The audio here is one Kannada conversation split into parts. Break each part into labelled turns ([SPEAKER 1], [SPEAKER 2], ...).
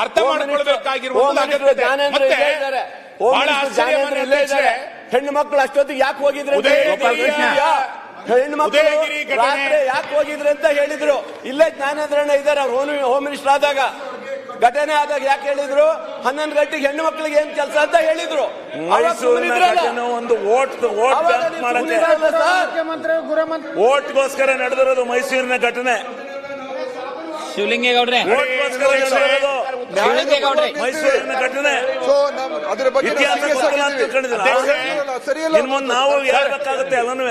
[SPEAKER 1] ಅರ್ಥ ಮಾಡಿಕೊಳ್ಳಬೇಕಾಗಿರುವುದು
[SPEAKER 2] ಹೆಣ್ಣು ಮಕ್ಕಳು ಅಷ್ಟೊತ್ತಿಗೆ ಯಾಕೆ ಹೋಗಿದ್ರೆ ಹೆಣ್ಣು ಮಕ್ಕಳು ಯಾಕೆ ಹೋಗಿದ್ರೆ ಅಂತ ಹೇಳಿದ್ರು. ಇಲ್ಲೇ ಜ್ಞಾನೇಂದ್ರಣ್ಣ ಇದ್ದಾರೆ, ಅವ್ರು ಹೋಮ್ ಮಿನಿಸ್ಟರ್ ಆದಾಗ ಘಟನೆ ಆದಾಗ ಯಾಕೆ ಹೇಳಿದ್ರು 11 ಗಂಟೆಗೆ ಹೆಣ್ಣು ಮಕ್ಕಳಿಗೆ ಏನ್ ಕೆಲಸ ಅಂತ ಹೇಳಿದ್ರು.
[SPEAKER 3] ಒಂದು ಓಟ್ಗೋಸ್ಕರ ನಡೆದಿರೋದು ಮೈಸೂರಿನ ಘಟನೆ.
[SPEAKER 4] ಶಿವಲಿಂಗೇಗೌಡ್ರೆ,
[SPEAKER 3] ಮೈಸೂರಿನ ಘಟನೆ ಇತಿಹಾಸ ಮುಂದೆ ನಾವು ಹೇಳ್ಬೇಕಾಗುತ್ತೆ ಅದನ್ನು.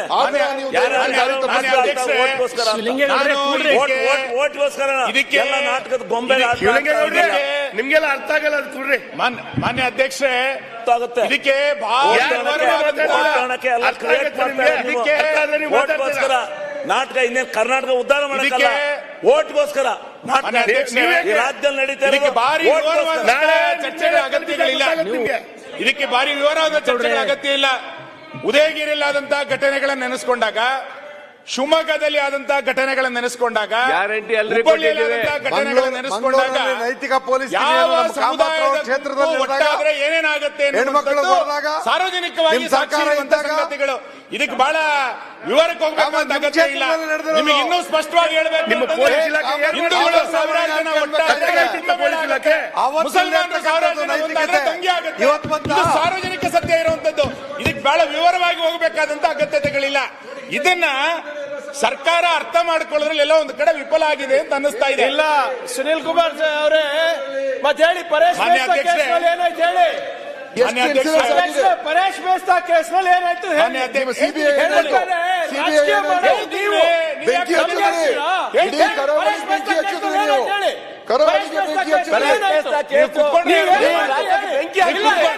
[SPEAKER 3] ಓಟ್ಗೋಸ್ಕರ ಇದಕ್ಕೆಲ್ಲ ನಾಟಕದ ಗೊಂಬೆ
[SPEAKER 1] ನಿಮ್ಗೆಲ್ಲ ಅರ್ಥ ಆಗಲ್ಲ ಅದು ಕೊಡ್ರಿ. ಮಾನ್ಯ ಅಧ್ಯಕ್ಷರೇ,
[SPEAKER 3] ಆಗುತ್ತೆ
[SPEAKER 1] ಇದಕ್ಕೆ
[SPEAKER 3] ನಾಟಕ ಇನ್ನೇನು ಕರ್ನಾಟಕ ಉದ್ಧಾರ ಮಾಡಕ್ಕೆ ಓಟ್ಗೋಸ್ಕರ ರಾಜ್ಯದಲ್ಲಿ ನಡೀತಾ
[SPEAKER 1] ಚರ್ಚೆಗಳ ಅಗತ್ಯಗಳಿಲ್ಲ. ಇದಕ್ಕೆ ಭಾರಿ ವಿವರವಾದ ಚರ್ಚೆಗಳ ಅಗತ್ಯ ಇಲ್ಲ. ಉದಯಗಿರಿಯಲ್ಲಿ ಆದಂತಹ ಘಟನೆಗಳನ್ನು ನೆನೆಸ್ಕೊಂಡಾಗ, ಶಿವಮೊಗ್ಗದಲ್ಲಿ ಆದಂತಹ ಘಟನೆಗಳನ್ನು ನೆನೆಸ್ಕೊಂಡಾಗ, ಹುಬ್ಬಳ್ಳಿಯಲ್ಲಿ ಆದಂತಹ ಘಟನೆಗಳನ್ನು ನೆನೆಸ್ಕೊಂಡಾಗ
[SPEAKER 5] ನೈತಿಕ ಪೊಲೀಸ್
[SPEAKER 1] ಯಾವ ಸಮುದಾಯದ ಒಟ್ಟಾದ್ರೆ ಏನೇನಾಗುತ್ತೆ ಸಾರ್ವಜನಿಕವಾಗಿ ಸಂಗತಿಗಳು. ಇದಕ್ಕೆ ಬಹಳ ವಿವರಕ್ಕೆ ಹೋಗ್ಬೇಕಂತ ಅಗತ್ಯ ಇಲ್ಲ. ನಿಮಗೆ ಇನ್ನೂ ಸ್ಪಷ್ಟವಾಗಿ ಹೇಳ್ಬೇಕು. ಹಿಂದೂಗಳು ಸಾವಿರಾರು ಜನ ಒಟ್ಟಾದ್ರೆ, ಮುಸಲ್ಮಾನರು ಸಾವಿರಾರು ಜನ ಒಟ್ಟಾದ್ರೆ ತಂಗಿ ಆಗುತ್ತೆ. ಇದು ಸಾರ್ವಜನಿಕ ಸತ್ಯ ಇರುವಂತದ್ದು. ಇದಕ್ಕೆ ಬಹಳ ವಿವರವಾಗಿ ಹೋಗಬೇಕಾದಂತ ಅಗತ್ಯತೆಗಳಿಲ್ಲ. ಇದನ್ನ ಸರ್ಕಾರ ಅರ್ಥ ಮಾಡಿಕೊಳ್ಳೋದ್ರಲ್ಲಿ ಎಲ್ಲ ಒಂದು ಕಡೆ ವಿಫಲ ಆಗಿದೆ ಅಂತ ಅನ್ನಿಸ್ತಾ ಇದೆ.
[SPEAKER 2] ಇಲ್ಲ ಸುನಿಲ್ ಕುಮಾರ್ ಅವರೇ, ಮತ್ತೆ ಹೇಳಿ ಪರೇಶ್ ಏನಾಯ್ತು ಹೇಳಿ. ಪರೇಶ್ ಮೇಸ್ತಾ ಕೇಸ್ನಲ್ಲಿ ಏನಾಯ್ತು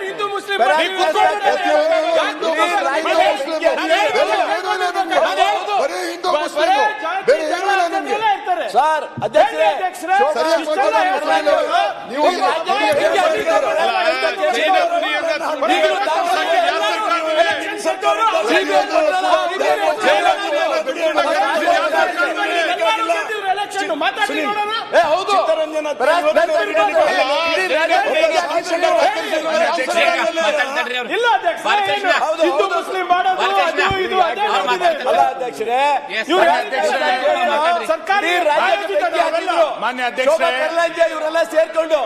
[SPEAKER 2] ಹಿಂದೂ ಮುಸ್ಲಿಂ ಸರ್ ಅಧ್ಯಕ್ಷರೇ, ಹೌದು ಇಲ್ಲ ಹಿಂದೂ ಮುಸ್ಲಿಂ ಮಾಡೋದು ಅಧ್ಯಕ್ಷರೇ, ಸರ್ಕಾರಿ
[SPEAKER 1] ಮಾನ್ಯ ಅಧ್ಯಕ್ಷರೇ,
[SPEAKER 2] ಇವರೆಲ್ಲ ಸೇರ್ಕೊಂಡು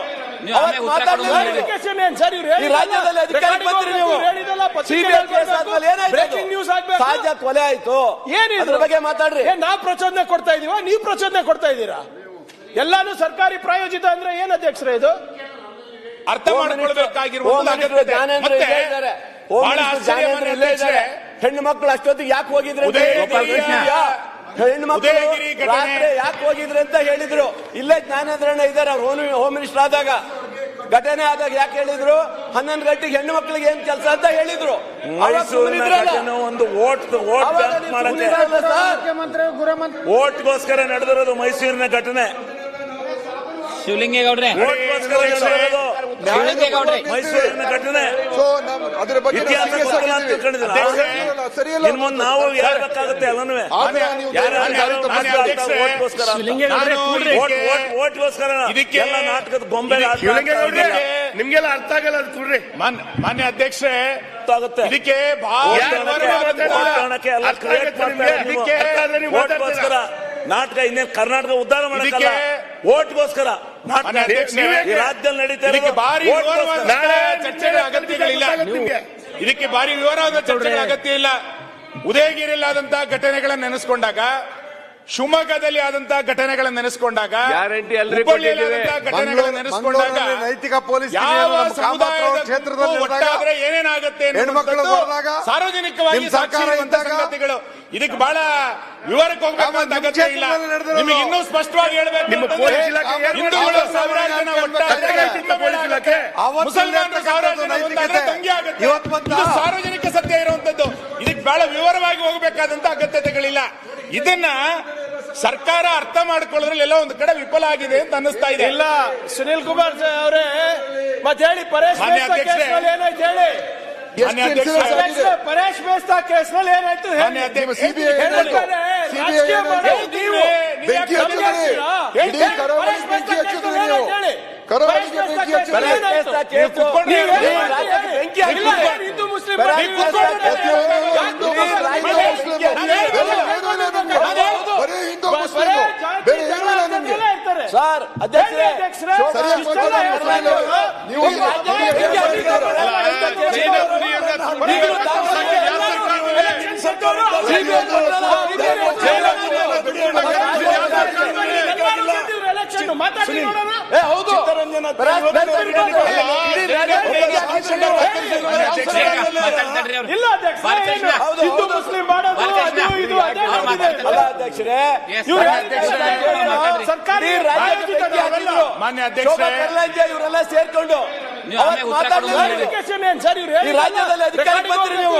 [SPEAKER 2] ಸಹಜ ಕೊಲೆ ಆಯ್ತು, ಏನಿದ್ರ ಬಗ್ಗೆ ಮಾತಾಡ್ರಿ. ನಾವು ಪ್ರಚೋದನೆ ಕೊಡ್ತಾ ಇದೀವ, ನೀವು ಪ್ರಚೋದನೆ ಕೊಡ್ತಾ ಇದ್ದೀರಾ? ಎಲ್ಲಾನು ಸರ್ಕಾರಿ ಪ್ರಾಯೋಜಿತ ಅಂದ್ರೆ ಏನ್ ಅಧ್ಯಕ್ಷರೇ ಇದು?
[SPEAKER 1] ಅರ್ಥ ಮಾಡಿಕೊಳ್ಳಬೇಕಾಗಿರುವುದು.
[SPEAKER 2] ಹೆಣ್ಣು ಮಕ್ಕಳು ಅಷ್ಟೊತ್ತಿಗೆ ಯಾಕೆ ಹೋಗಿದ್ರೆ ಹೆಣ್ಣು ಮಕ್ಕಳು ಯಾಕೆ ಹೋಗಿದ್ರೆ ಅಂತ ಹೇಳಿದ್ರು. ಇಲ್ಲೇ ಜ್ಞಾನೇಂದ್ರಣ್ಣ ಇದ್ದಾರೆ, ಅವ್ರು ಹೋಮ್ ಮಿನಿಸ್ಟರ್ ಆದಾಗ ಘಟನೆ ಆದಾಗ ಯಾಕೆ ಹೇಳಿದ್ರು 11 ಗಂಟೆಗೆ ಹೆಣ್ಣು ಮಕ್ಕಳಿಗೆ ಏನ್ ಕೆಲಸ ಅಂತ ಹೇಳಿದ್ರು.
[SPEAKER 3] ಒಂದು ಓಟ್ಗೋಸ್ಕರ ನಡೆದಿರೋದು ಮೈಸೂರಿನ ಘಟನೆ.
[SPEAKER 4] ಶಿವಲಿಂಗೇಗೌಡ್ರೆ,
[SPEAKER 3] ಮೈಸೂರಿನ ಘಟನೆ ಇತಿಹಾಸ ಮುಂದೆ ನಾವು ಹೇಳ್ಬೇಕಾಗುತ್ತೆ ಅದನ್ನು. ಓಟ್ಗೋಸ್ಕರ ಇದಕ್ಕೆಲ್ಲ ನಾಟಕದ ಗೊಂಬೆ
[SPEAKER 1] ನಿಮ್ಗೆಲ್ಲ ಅರ್ಥ ಆಗಲ್ಲ ಅದು ಕೊಡ್ರಿ. ಮಾನ್ಯ ಅಧ್ಯಕ್ಷರೇ,
[SPEAKER 3] ಆಗುತ್ತೆ
[SPEAKER 1] ಇದಕ್ಕೆ
[SPEAKER 3] ಓಟ್ಗೋಸ್ಕರ ನಾಟಕ ಇನ್ನೇನು ಕರ್ನಾಟಕ ಉದ್ಧಾರ ಮಾಡಕ್ಕೆ ಓಟ್ಗೋಸ್ಕರ ರಾಜ್ಯದಲ್ಲಿ ನಡೀತಾ
[SPEAKER 1] ಚರ್ಚೆಗಳ ಅಗತ್ಯಗಳಿಲ್ಲ. ಇದಕ್ಕೆ ಭಾರಿ ವಿವರವಾದ ಚರ್ಚೆಗಳ ಅಗತ್ಯ ಇಲ್ಲ. ಉದಯಗಿರಿಯಲ್ಲಿ ಆದಂತಹ ಘಟನೆಗಳನ್ನು ನೆನೆಸ್ಕೊಂಡಾಗ, ಶಿವಮೊಗ್ಗದಲ್ಲಿ ಆದಂತಹ ಘಟನೆಗಳನ್ನು ನೆನೆಸ್ಕೊಂಡಾಗ, ಹುಬ್ಬಳ್ಳಿಯಲ್ಲಿ ಆದಂತಹ ಘಟನೆಗಳನ್ನು ನೆನೆಸ್ಕೊಂಡಾಗ
[SPEAKER 5] ನೈತಿಕ ಪೊಲೀಸ್
[SPEAKER 1] ಯಾವ ಸಮುದಾಯದ ಒಟ್ಟಾದ್ರೆ ಏನೇನಾಗುತ್ತೆ ಸಾರ್ವಜನಿಕವಾಗಿ ಸಂಗತಿಗಳು. ಇದಕ್ಕೆ ಬಹಳ ವಿವರಕ್ಕೆ ಹೋಗ್ಬೇಕಂತ ಅಗತ್ಯ ಇಲ್ಲ. ನಿಮಗೆ ಇನ್ನೂ ಸ್ಪಷ್ಟವಾಗಿ ಹೇಳ್ಬೇಕು. ಹಿಂದೂಗಳು ಸಾವಿರಾರು ಜನ ಒಟ್ಟಾದ್ರೆ, ಮುಸಲ್ಮಾನರು ಸಾವಿರಾರು ಜನ ಒಟ್ಟಾದ್ರೆ ತಂಗಿ ಆಗುತ್ತೆ. ಇದು ಸಾರ್ವಜನಿಕ ಸತ್ಯ ಇರುವಂತದ್ದು. ಇದಕ್ಕೆ ಬಹಳ ವಿವರವಾಗಿ ಹೋಗಬೇಕಾದಂತ ಅಗತ್ಯತೆಗಳಿಲ್ಲ. ಇದನ್ನ ಸರ್ಕಾರ ಅರ್ಥ ಮಾಡಿಕೊಳ್ಳೋದ್ರಲ್ಲಿ ಎಲ್ಲ ಒಂದು ಕಡೆ ವಿಫಲ ಆಗಿದೆ ಅಂತ ಅನ್ನಿಸ್ತಾ ಇದೆ.
[SPEAKER 2] ಇಲ್ಲ ಸುನಿಲ್ ಕುಮಾರ್ ಅವರೇ, ಮತ್ತೆ ಹೇಳಿ ಪರೇಶ್ ಏನಾಯ್ತು ಹೇಳಿ. ಪರೇಶ್ ಮೇಸ್ತಾ ಕೇಸ್ನಲ್ಲಿ ಏನಾಯ್ತು
[SPEAKER 4] ಕರಾವಳಿಗೆ ಬೆಂಕಿ ಹಚ್ಚಿದ್ರೆ
[SPEAKER 5] ಹಿಂದೂ ಮುಸ್ಲಿಂ
[SPEAKER 4] ಬರೀ ಹಿಂದೂ ಮುಸ್ಲಿಂ ಬೇರೆ ಏನಿಲ್ಲ ನಿಮ್ಗೆ.
[SPEAKER 2] ಸರ್ ಅಧ್ಯಕ್ಷರೇ
[SPEAKER 4] ಸರಿಯಾಗಿ ನೀವು
[SPEAKER 2] ಹೌದು
[SPEAKER 5] ಇಲ್ಲ ಹಿಂದೂ ಮುಸ್ಲಿಂ ಮಾಡೋದು ಅದು ಇದು ಅದೇ
[SPEAKER 2] ಅಲ್ಲ ಅಧ್ಯಕ್ಷರೇ
[SPEAKER 5] ಸರ್ಕಾರಿ
[SPEAKER 1] ಮಾನ್ಯ ಅಧ್ಯಕ್ಷರೇ
[SPEAKER 2] ಇವರೆಲ್ಲ ಸೇರ್ಕೊಂಡು
[SPEAKER 5] ಸರ್ ಇವ್ರು
[SPEAKER 2] ಈ ರಾಜ್ಯದಲ್ಲಿ ಅಧಿಕಾರಕ್ಕೆ ಬಂದ್ರಿ ನೀವು.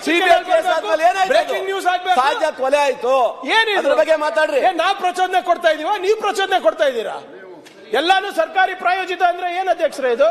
[SPEAKER 2] CBI ಕೇಸ್ ಆದ್ಮೇಲೆ ಏನಾಯ್ತು?
[SPEAKER 5] ಬ್ರೇಕಿಂಗ್ ನ್ಯೂಸ್ ಆಗ್ಬೇಕು
[SPEAKER 2] ಸಹಜ ಕೊಲೆ ಆಯ್ತು
[SPEAKER 5] ಏನಿದು?
[SPEAKER 2] ಅದ್ರ ಬಗ್ಗೆ ಮಾತಾಡ್ರಿ.
[SPEAKER 5] ನಾವು ಪ್ರಚೋದನೆ ಕೊಡ್ತಾ ಇದೀವ ನೀವು ಪ್ರಚೋದನೆ ಕೊಡ್ತಾ ಇದ್ದೀರಾ ಎಲ್ಲಾನು ಸರ್ಕಾರಿ ಪ್ರಾಯೋಜಿತ ಅಂದ್ರೆ ಏನ್ ಅಧ್ಯಕ್ಷರೇ ಇದು